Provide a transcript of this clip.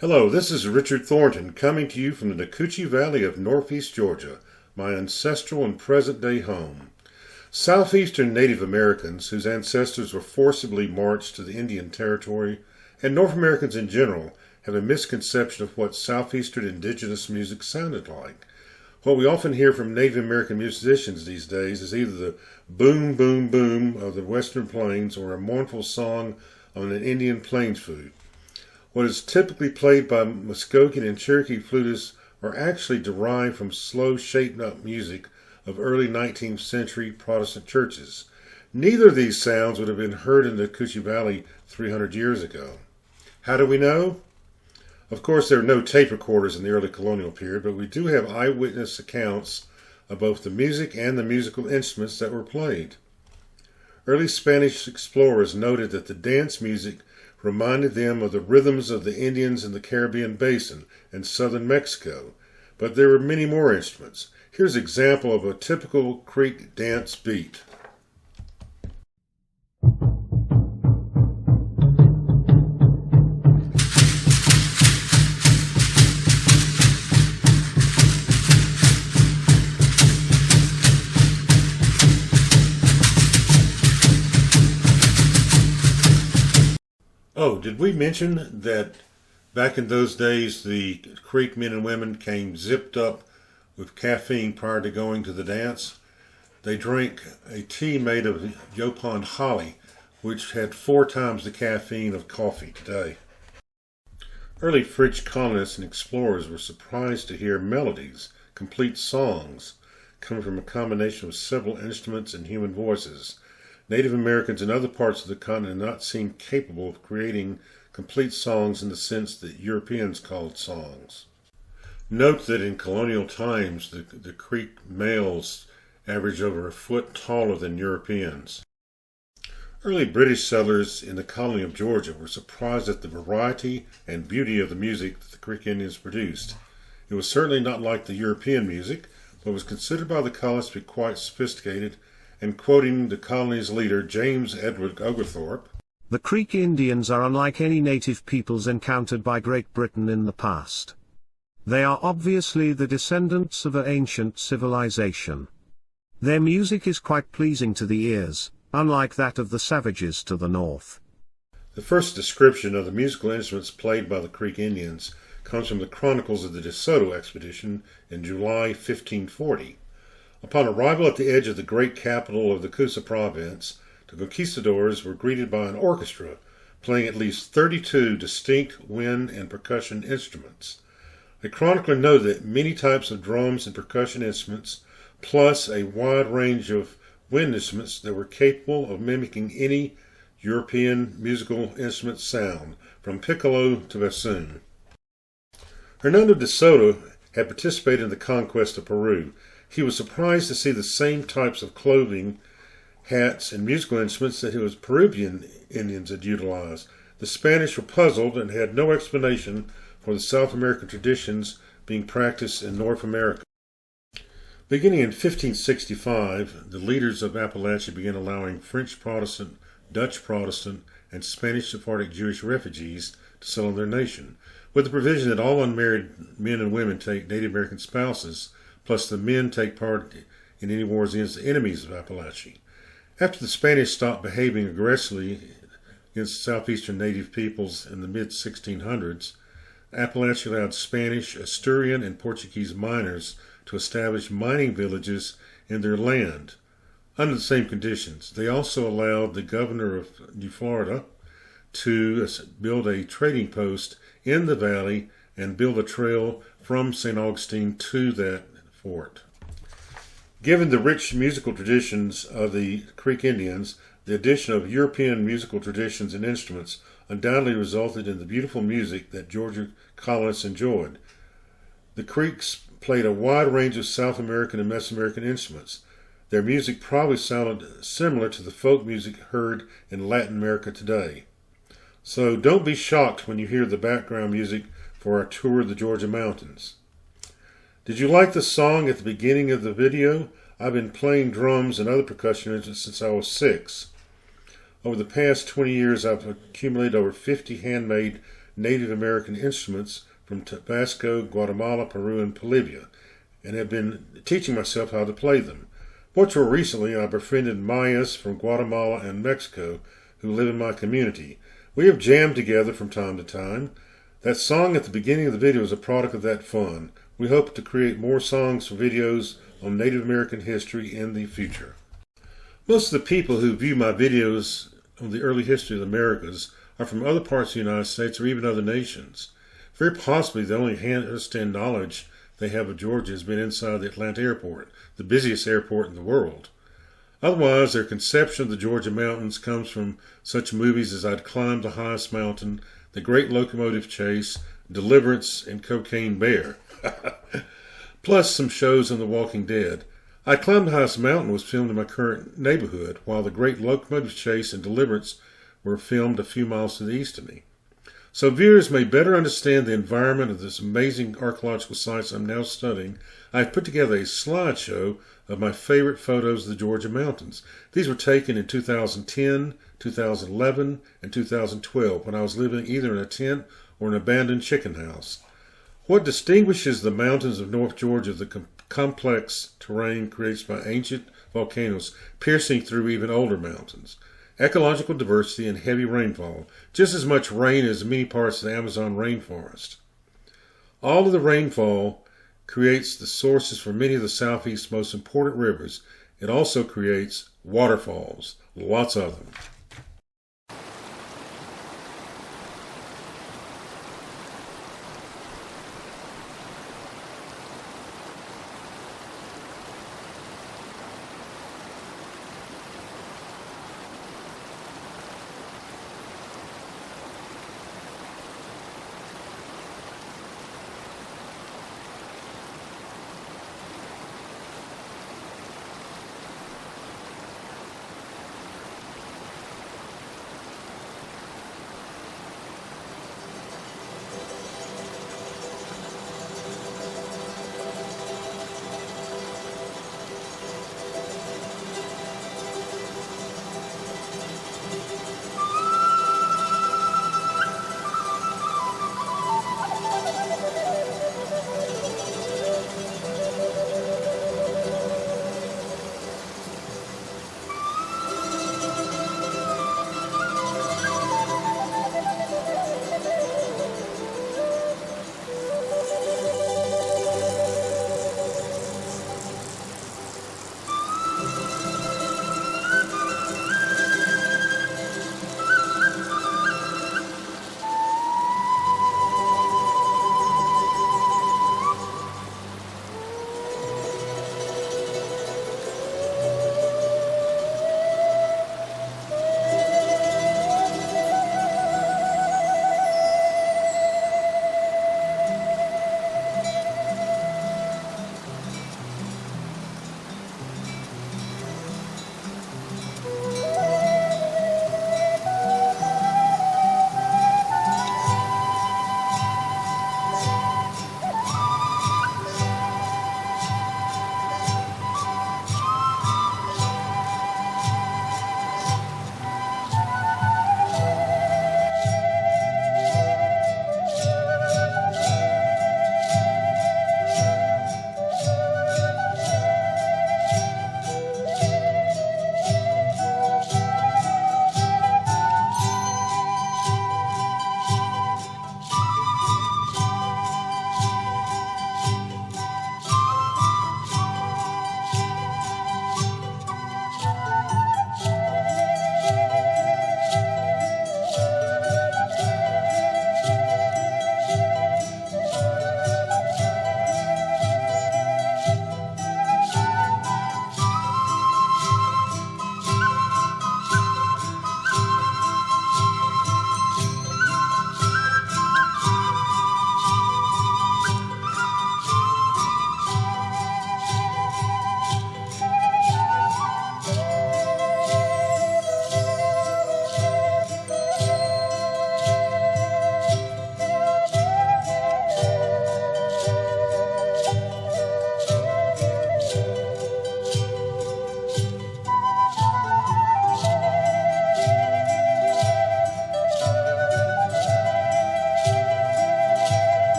Hello, this is Richard Thornton coming to you from the Muskogee Valley of Northeast Georgia, my ancestral and present-day home. Southeastern Native Americans, whose ancestors were forcibly marched to the Indian Territory, and North Americans in general, have a misconception of what Southeastern indigenous music sounded like. What we often hear from Native American musicians these days is either the boom, boom, boom of the Western Plains or a mournful song on an Indian plains flute. What is typically played by Muskogee and Cherokee flutists are actually derived from slow, shaped-up music of early 19th century Protestant churches. Neither of these sounds would have been heard in the Muskogee Valley 300 years ago. How do we know? Of course, there are no tape recorders in the early colonial period, but we do have eyewitness accounts of both the music and the musical instruments that were played. Early Spanish explorers noted that the dance music reminded them of the rhythms of the Indians in the Caribbean Basin and southern Mexico, but there were many more instruments. Here's an example of a typical Creek dance beat. Oh, did we mention that back in those days the Creek men and women came zipped up with caffeine prior to going to the dance? They drank a tea made of Yopon holly, which had 4 times the caffeine of coffee today. Early French colonists and explorers were surprised to hear melodies, complete songs, coming from a combination of several instruments and human voices. Native Americans in other parts of the continent did not seem capable of creating complete songs in the sense that Europeans called songs. Note that in colonial times, the Creek males averaged over a foot taller than Europeans. Early British settlers in the colony of Georgia were surprised at the variety and beauty of the music that the Creek Indians produced. It was certainly not like the European music, but was considered by the colonists to be quite sophisticated. And quoting the colony's leader, James Edward Oglethorpe, "The Creek Indians are unlike any native peoples encountered by Great Britain in the past. They are obviously the descendants of an ancient civilization. Their music is quite pleasing to the ears, unlike that of the savages to the north." The first description of the musical instruments played by the Creek Indians comes from the chronicles of the Soto Expedition in July 1540. Upon arrival at the edge of the great capital of the Kusa province, the conquistadors were greeted by an orchestra playing at least 32 distinct wind and percussion instruments. The chronicler noted that many types of drums and percussion instruments, plus a wide range of wind instruments that were capable of mimicking any European musical instrument sound, from piccolo to bassoon. Hernando de Soto had participated in the conquest of Peru. He was surprised to see the same types of clothing, hats, and musical instruments that his Peruvian Indians had utilized. The Spanish were puzzled and had no explanation for the South American traditions being practiced in North America. Beginning in 1565, the leaders of Apalache began allowing French Protestant, Dutch Protestant, and Spanish Sephardic Jewish refugees to settle in their nation, with the provision that all unmarried men and women take Native American spouses, plus the men take part in any wars against the enemies of Apalachia. After the Spanish stopped behaving aggressively against southeastern native peoples in the mid-1600s, Apalachia allowed Spanish, Asturian, and Portuguese miners to establish mining villages in their land under the same conditions. They also allowed the governor of New Florida to build a trading post in the valley and build a trail from St. Augustine to that fort. Given the rich musical traditions of the Creek Indians, the addition of European musical traditions and instruments undoubtedly resulted in the beautiful music that Georgia colonists enjoyed. The Creeks played a wide range of South American and Mesoamerican instruments. Their music probably sounded similar to the folk music heard in Latin America today. So don't be shocked when you hear the background music for our tour of the Georgia mountains. Did you like the song at the beginning of the video? I've been playing drums and other percussion instruments since I was 6. Over the past 20 years, I've accumulated over 50 handmade Native American instruments from Tabasco, Guatemala, Peru, and Bolivia, and have been teaching myself how to play them. Much more recently, I befriended Mayas from Guatemala and Mexico who live in my community. We have jammed together from time to time. That song at the beginning of the video is a product of that fun. We hope to create more songs for videos on Native American history in the future. Most of the people who view my videos on the early history of the Americas are from other parts of the United States or even other nations. Very possibly the only hand-hand knowledge they have of Georgia has been inside the Atlanta airport, the busiest airport in the world. Otherwise, their conception of the Georgia mountains comes from such movies as I'd Climbed the Highest Mountain, The Great Locomotive Chase, Deliverance, and Cocaine Bear. Plus some shows on The Walking Dead. I Climbed the Highest Mountain was filmed in my current neighborhood, while The Great Locomotive Chase and Deliverance were filmed a few miles to the east of me. So viewers may better understand the environment of this amazing archaeological sites I'm now studying, I've put together a slideshow of my favorite photos of the Georgia mountains. These were taken in 2010, 2011, and 2012 when I was living either in a tent or an abandoned chicken house. What distinguishes the mountains of North Georgia is the complex terrain created by ancient volcanoes piercing through even older mountains. Ecological diversity and heavy rainfall, just as much rain as many parts of the Amazon rainforest. All of the rainfall creates the sources for many of the Southeast's most important rivers. It also creates waterfalls, lots of them.